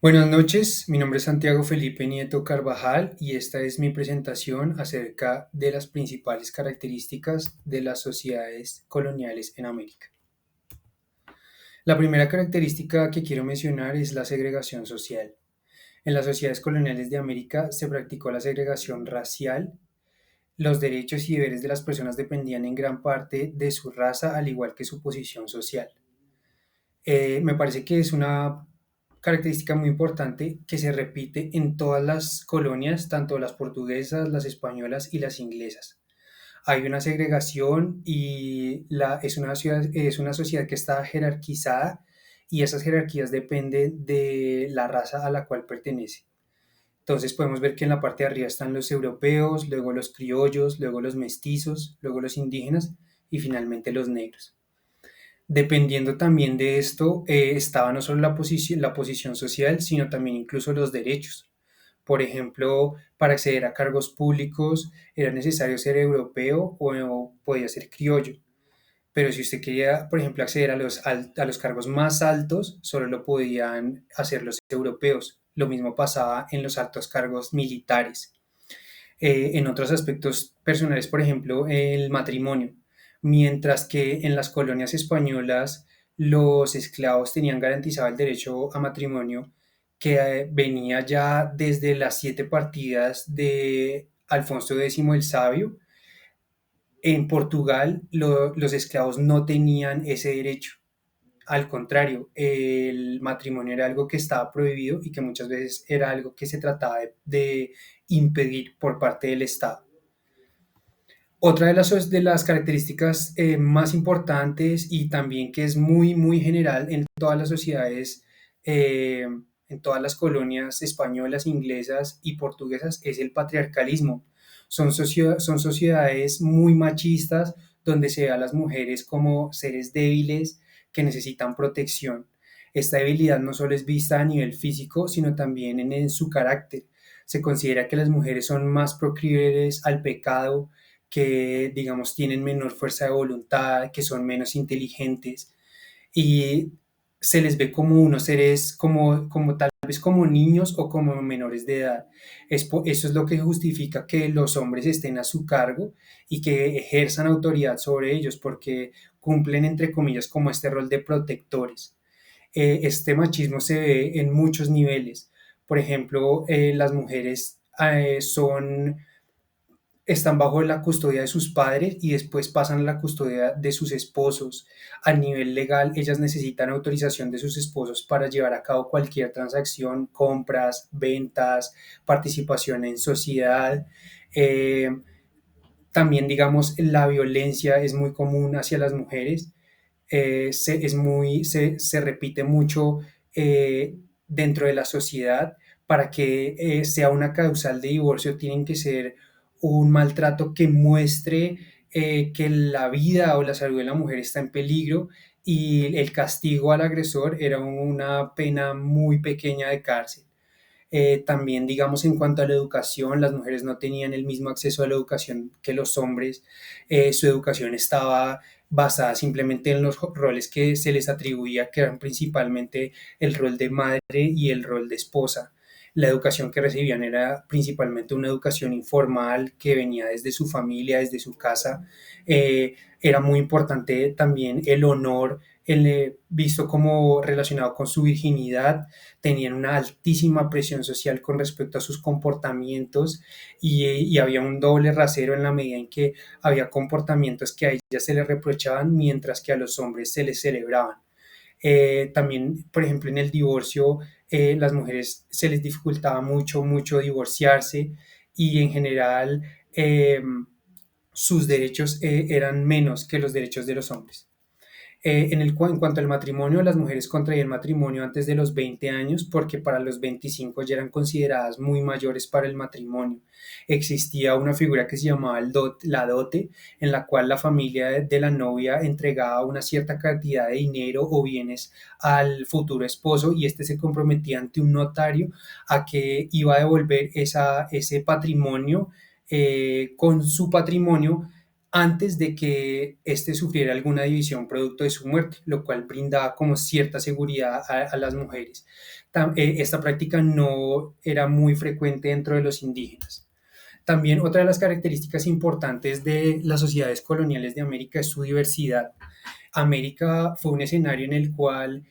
Buenas noches, mi nombre es Santiago Felipe Nieto Carvajal y esta es mi presentación acerca de las principales características de las sociedades coloniales en América. La primera característica que quiero mencionar es la segregación social. En las sociedades coloniales de América se practicó la segregación racial. Los derechos y deberes de las personas dependían en gran parte de su raza, al igual que su posición social. Me parece que es una característica muy importante que se repite en todas las colonias, tanto las portuguesas, las españolas y las inglesas. Hay una segregación y es una sociedad que está jerarquizada y esas jerarquías dependen de la raza a la cual pertenece. Entonces podemos ver que en la parte de arriba están los europeos, luego los criollos, luego los mestizos, luego los indígenas y finalmente los negros. Dependiendo también de esto, estaba no solo la posición social, sino también incluso los derechos. Por ejemplo, para acceder a cargos públicos era necesario ser europeo o podía ser criollo. Pero si usted quería, por ejemplo, acceder a los cargos más altos, solo lo podían hacer los europeos. Lo mismo pasaba en los altos cargos militares. En otros aspectos personales, por ejemplo, el matrimonio. Mientras que en las colonias españolas los esclavos tenían garantizado el derecho a matrimonio que venía ya desde las siete partidas de Alfonso X el Sabio. En Portugal los esclavos no tenían ese derecho. Al contrario, el matrimonio era algo que estaba prohibido y que muchas veces era algo que se trataba de impedir por parte del Estado. Otra de las características más importantes y también que es muy general en todas las sociedades, en todas las colonias españolas, inglesas y portuguesas es el patriarcalismo. Son sociedades muy machistas donde se ve a las mujeres como seres débiles que necesitan protección. Esta debilidad no solo es vista a nivel físico, sino también en su carácter. Se considera que las mujeres son más proclives al pecado, que, digamos, tienen menor fuerza de voluntad, que son menos inteligentes y se les ve como unos seres, como tal vez como niños o como menores de edad. Eso es lo que justifica que los hombres estén a su cargo y que ejerzan autoridad sobre ellos porque cumplen, entre comillas, como este rol de protectores. Este machismo se ve en muchos niveles. Por ejemplo, las mujeres están bajo la custodia de sus padres y después pasan a la custodia de sus esposos. A nivel legal, ellas necesitan autorización de sus esposos para llevar a cabo cualquier transacción, compras, ventas, participación en sociedad. Eh, También, digamos, la violencia es muy común hacia las mujeres. Se repite mucho dentro de la sociedad. Para que sea una causal de divorcio, tienen que ser un maltrato que muestre que la vida o la salud de la mujer está en peligro y el castigo al agresor era una pena muy pequeña de cárcel. También, digamos, en cuanto a la educación, las mujeres no tenían el mismo acceso a la educación que los hombres. Su educación estaba basada simplemente en los roles que se les atribuía, que eran principalmente el rol de madre y el rol de esposa. La educación que recibían era principalmente una educación informal que venía desde su familia, desde su casa. Era muy importante también el honor, visto como relacionado con su virginidad. Tenían una altísima presión social con respecto a sus comportamientos y había un doble rasero en la medida en que había comportamientos que a ellas se les reprochaban mientras que a los hombres se les celebraban. También, por ejemplo, en el divorcio, las mujeres se les dificultaba mucho divorciarse y en general sus derechos eran menos que los derechos de los hombres. En cuanto al matrimonio, las mujeres contraían matrimonio antes de los 20 años porque para los 25 ya eran consideradas muy mayores para el matrimonio. Existía una figura que se llamaba la dote, en la cual la familia de la novia entregaba una cierta cantidad de dinero o bienes al futuro esposo y este se comprometía ante un notario a que iba a devolver ese patrimonio con su patrimonio antes de que éste sufriera alguna división producto de su muerte, lo cual brindaba como cierta seguridad a las mujeres. Esta práctica no era muy frecuente dentro de los indígenas. También otra de las características importantes de las sociedades coloniales de América es su diversidad. América fue un escenario en el cual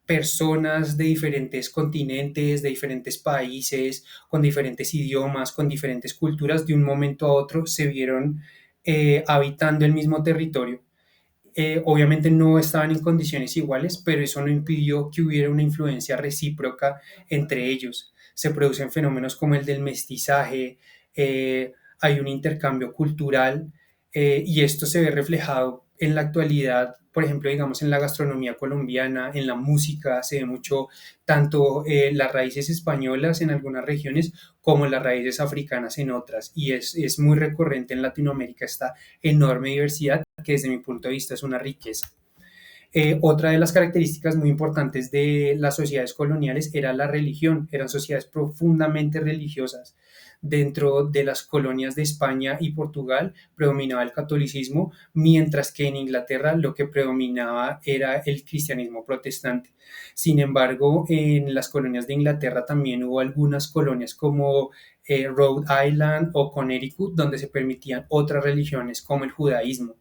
personas de diferentes continentes, de diferentes países, con diferentes idiomas, con diferentes culturas, de un momento a otro se vieron habitando el mismo territorio. Obviamente no estaban en condiciones iguales, pero eso no impidió que hubiera una influencia recíproca entre ellos. Se producen fenómenos como el del mestizaje, hay un intercambio cultural y esto se ve reflejado en la actualidad, por ejemplo, digamos en la gastronomía colombiana, en la música, se ve mucho tanto las raíces españolas en algunas regiones como las raíces africanas en otras y es muy recurrente en Latinoamérica esta enorme diversidad que desde mi punto de vista es una riqueza. Otra de las características muy importantes de las sociedades coloniales era la religión, eran sociedades profundamente religiosas. Dentro de las colonias de España y Portugal predominaba el catolicismo, mientras que en Inglaterra lo que predominaba era el cristianismo protestante. Sin embargo, en las colonias de Inglaterra también hubo algunas colonias como Rhode Island o Connecticut, donde se permitían otras religiones como el judaísmo.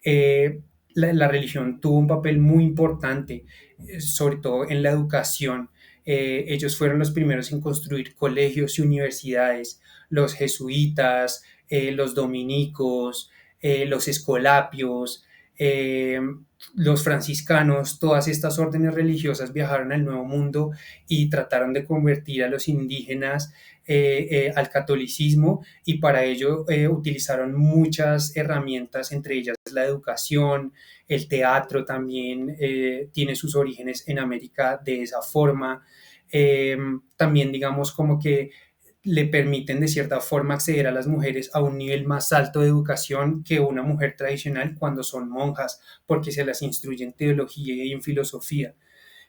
eh, la religión tuvo un papel muy importante, sobre todo en la educación. Ellos fueron los primeros en construir colegios y universidades, los jesuitas, los dominicos, los escolapios, eh, los franciscanos, todas estas órdenes religiosas viajaron al Nuevo Mundo y trataron de convertir a los indígenas al catolicismo y para ello utilizaron muchas herramientas, entre ellas la educación, el teatro también tiene sus orígenes en América de esa forma. También digamos como que le permiten de cierta forma acceder a las mujeres a un nivel más alto de educación que una mujer tradicional cuando son monjas, porque se las instruye en teología y en filosofía.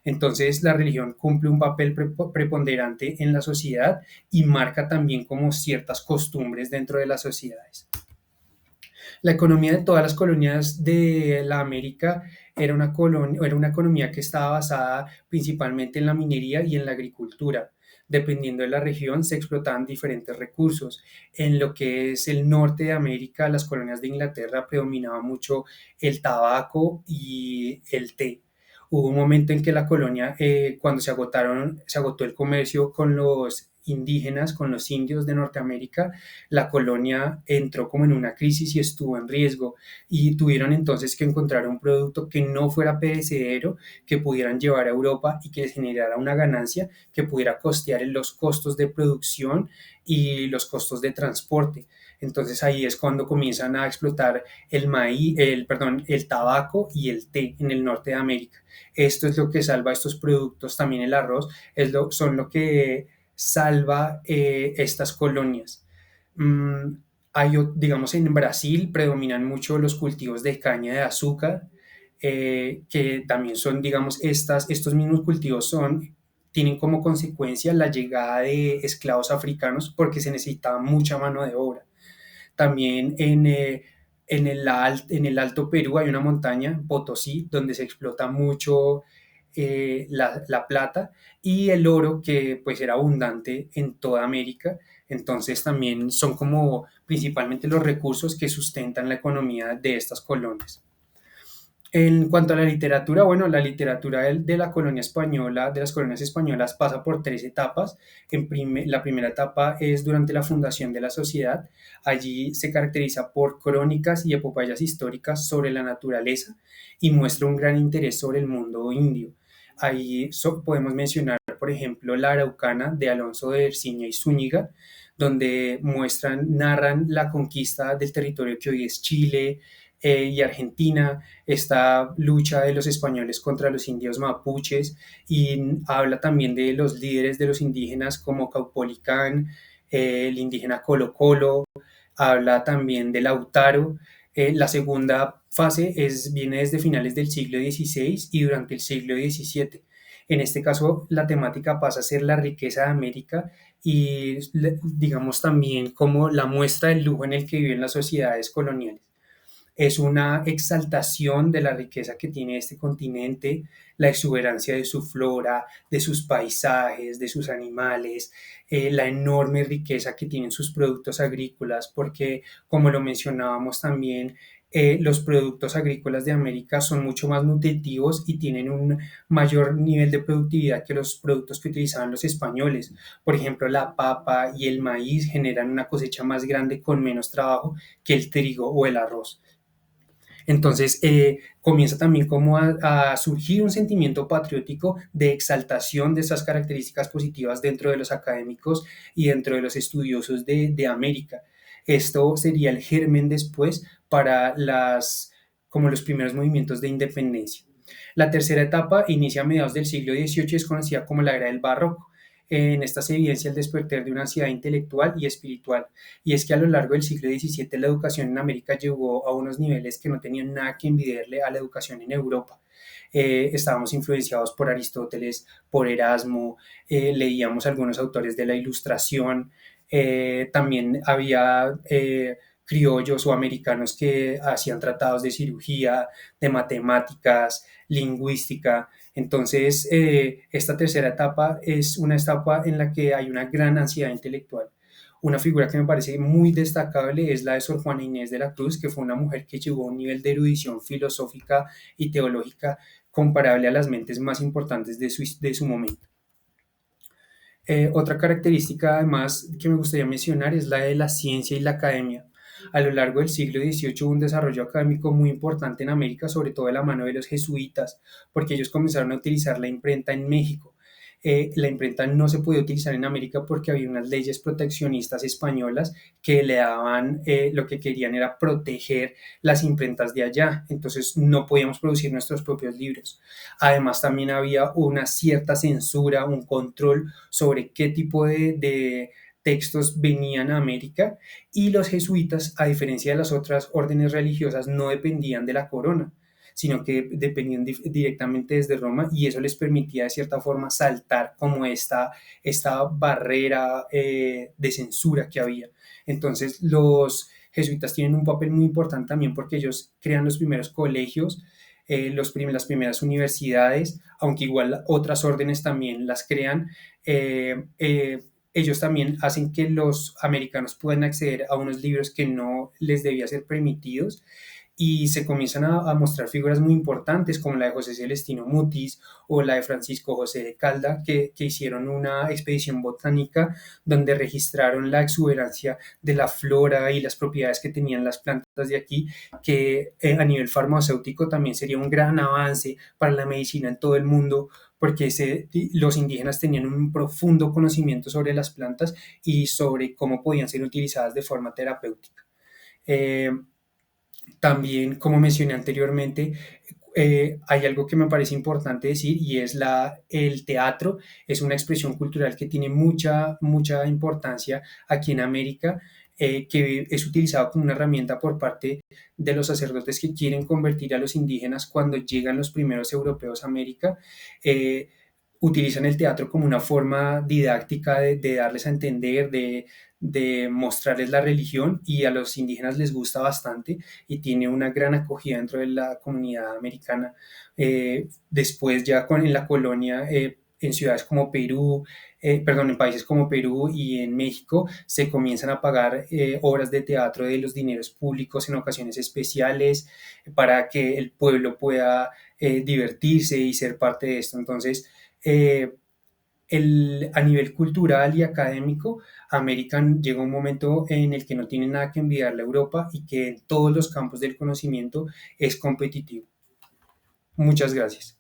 Entonces, la religión cumple un papel preponderante en la sociedad y marca también como ciertas costumbres dentro de las sociedades. La economía de todas las colonias de la América era una economía que estaba basada principalmente en la minería y en la agricultura. Dependiendo de la región, se explotaban diferentes recursos. En lo que es el norte de América, las colonias de Inglaterra predominaba mucho el tabaco y el té. Hubo un momento en que la colonia, cuando se agotó el comercio con los indígenas, con los indios de Norteamérica, la colonia entró como en una crisis y estuvo en riesgo y tuvieron entonces que encontrar un producto que no fuera perecedero, que pudieran llevar a Europa y que les generara una ganancia que pudiera costear los costos de producción y los costos de transporte. Entonces ahí es cuando comienzan a explotar el maíz, perdón, el tabaco y el té en el norte de América. Esto es lo que salva estos productos, también el arroz, son lo que salva estas colonias. Mm, digamos, en Brasil predominan mucho los cultivos de caña de azúcar, que también son, digamos, estos mismos cultivos tienen como consecuencia la llegada de esclavos africanos porque se necesitaba mucha mano de obra. También en el Alto Perú hay una montaña, Potosí, donde se explota mucho la plata y el oro, que pues era abundante en toda América. Entonces también son como principalmente los recursos que sustentan la economía de estas colonias. En cuanto a la literatura, bueno, la literatura de la colonia española, de las colonias españolas, pasa por tres etapas. La primera etapa es durante la fundación de la sociedad. Allí se caracteriza por crónicas y epopeyas históricas sobre la naturaleza y muestra un gran interés sobre el mundo indio. Ahí podemos mencionar, por ejemplo, La Araucana de Alonso de Erciña y Zúñiga, donde narran la conquista del territorio que hoy es Chile y Argentina, esta lucha de los españoles contra los indios mapuches y habla también de los líderes de los indígenas como Caupolicán, el indígena Colo Colo, habla también de Lautaro. La segunda fase viene desde finales del siglo XVI y durante el siglo XVII. En este caso, la temática pasa a ser la riqueza de América y digamos también como la muestra del lujo en el que viven las sociedades coloniales. Es una exaltación de la riqueza que tiene este continente, la exuberancia de su flora, de sus paisajes, de sus animales, la enorme riqueza que tienen sus productos agrícolas, porque como lo mencionábamos también, los productos agrícolas de América son mucho más nutritivos y tienen un mayor nivel de productividad que los productos que utilizaban los españoles. Por ejemplo, la papa y el maíz generan una cosecha más grande con menos trabajo que el trigo o el arroz. Entonces comienza también como a surgir un sentimiento patriótico de exaltación de estas características positivas dentro de los académicos y dentro de los estudiosos de América. Esto sería el germen después para como los primeros movimientos de independencia. La tercera etapa inicia a mediados del siglo XVIII y es conocida como la era del barroco. En esta se evidencia el despertar de una ansiedad intelectual y espiritual, y es que a lo largo del siglo XVII la educación en América llegó a unos niveles que no tenían nada que envidiarle a la educación en Europa. Estábamos influenciados por Aristóteles, por Erasmo, leíamos algunos autores de la Ilustración, también había criollos o americanos que hacían tratados de cirugía, de matemáticas, lingüística. Entonces, esta tercera etapa es una etapa en la que hay una gran ansiedad intelectual. Una figura que me parece muy destacable es la de Sor Juana Inés de la Cruz, que fue una mujer que llegó a un nivel de erudición filosófica y teológica comparable a las mentes más importantes de su momento. Otra característica además que me gustaría mencionar es la de la ciencia y la academia. A lo largo del siglo XVIII hubo un desarrollo académico muy importante en América, sobre todo de la mano de los jesuitas, porque ellos comenzaron a utilizar la imprenta en México. La imprenta no se podía utilizar en América porque había unas leyes proteccionistas españolas que le daban, lo que querían era proteger las imprentas de allá, entonces no podíamos producir nuestros propios libros. Además, también había una cierta censura, un control sobre qué tipo de textos venían a América, y los jesuitas, a diferencia de las otras órdenes religiosas, no dependían de la corona, sino que dependían directamente desde Roma, y eso les permitía de cierta forma saltar como esta barrera de censura que había. Entonces los jesuitas tienen un papel muy importante también porque ellos crean los primeros colegios, las primeras universidades, aunque igual otras órdenes también las crean. Ellos también hacen que los americanos puedan acceder a unos libros que no les debía ser permitidos, y se comienzan a mostrar figuras muy importantes como la de José Celestino Mutis o la de Francisco José de Calda, que hicieron una expedición botánica donde registraron la exuberancia de la flora y las propiedades que tenían las plantas de aquí, que a nivel farmacéutico también sería un gran avance para la medicina en todo el mundo, porque los indígenas tenían un profundo conocimiento sobre las plantas y sobre cómo podían ser utilizadas de forma terapéutica. Eh, También, como mencioné anteriormente, hay algo que me parece importante decir, y es el teatro. Es una expresión cultural que tiene mucha importancia aquí en América, que es utilizado como una herramienta por parte de los sacerdotes que quieren convertir a los indígenas cuando llegan los primeros europeos a América. Eh, Utilizan el teatro como una forma didáctica de darles a entender, de mostrarles la religión, y a los indígenas les gusta bastante y tiene una gran acogida dentro de la comunidad americana. Después ya en la colonia, en ciudades como Perú, perdón, en países como Perú y en México, se comienzan a pagar obras de teatro de los dineros públicos en ocasiones especiales para que el pueblo pueda divertirse y ser parte de esto. Entonces, eh, a nivel cultural y académico, América llega un momento en el que no tiene nada que envidiarle a Europa y que en todos los campos del conocimiento es competitivo. Muchas gracias.